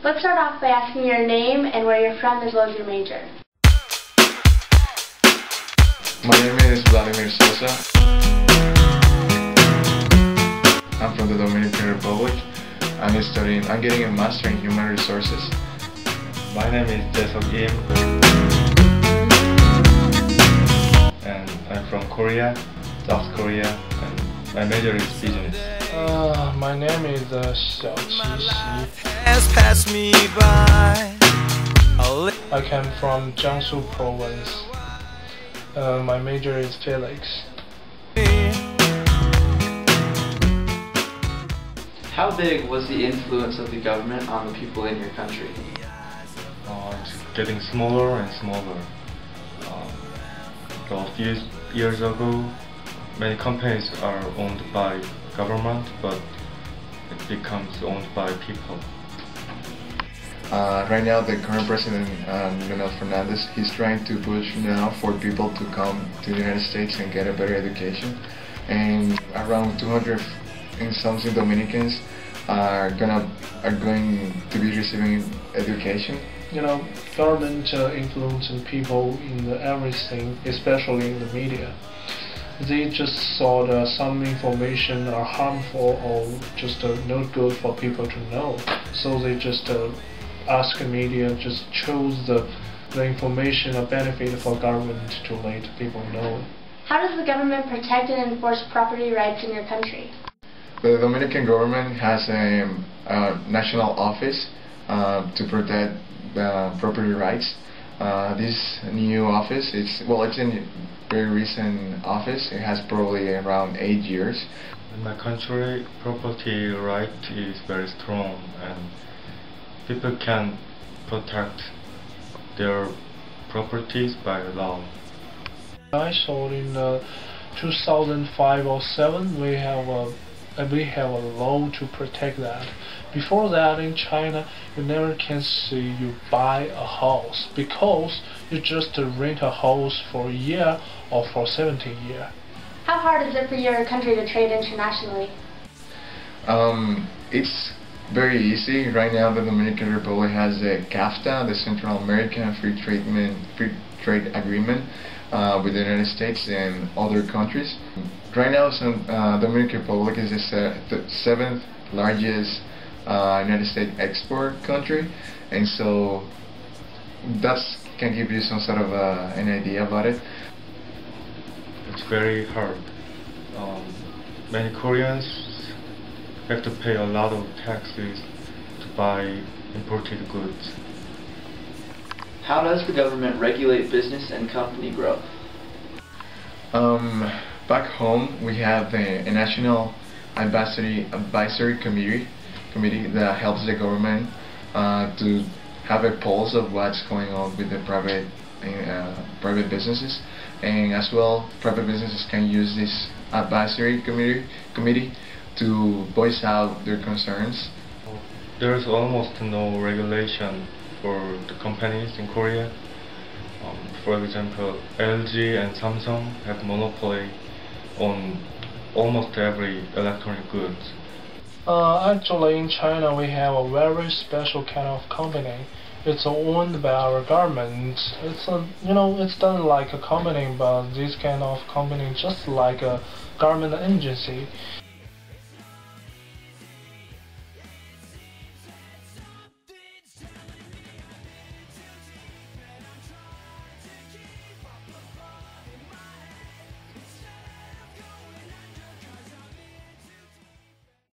Let's start off by asking your name and where you're from as well as your major. My name is Vladimir Sosa. I'm from the Dominican Republic. I'm getting a master in human resources. My name is Jaesuk Yim, and I'm from Korea, South Korea, and my major is business. My name is Katey Phipps. I came from Jaesuk province. My major is physics. How big was the influence of the government on the people in your country? It's getting smaller and smaller. A few years ago, many companies are owned by government, but it becomes owned by people. Right now, the current president, Leonel Fernandez, he's trying to push now for people to come to the United States and get a better education. And around 200 and something Dominicans are going to be receiving education. You know, government influencing people in everything, especially in the media. They just thought some information are harmful or just not good for people to know. So they just ask the media, just choose the information or benefit for government to let people know. How does the government protect and enforce property rights in your country? The Dominican government has a national office to protect property rights. This new office, it's a very recent office. It has probably around 8 years. In my country, property right is very strong, and people can protect their properties by law. I saw in 2005 or 7 we have a law to protect that. Before that, in China, you never can see you buy a house because you just rent a house for a year or for 17 years. How hard is it for your country to trade internationally? It's very easy. Right now, the Dominican Republic has the CAFTA, the Central American Free Trade Agreement, with the United States and other countries. Right now, Dominican Republic is the 7th largest United States export country, and so that can give you some sort of an idea about it. It's very hard. Many Koreans have to pay a lot of taxes to buy imported goods. How does the government regulate business and company growth? Back home, we have a national advisory committee that helps the government to have a pulse of what's going on with the private businesses, and as well, private businesses can use this advisory committee to voice out their concerns. There's almost no regulation for the companies in Korea. For example, LG and Samsung have monopoly on almost every electronic goods. Actually, in China, we have a very special kind of company. It's owned by our government. It's it's done like a company, but this kind of company just like a government agency.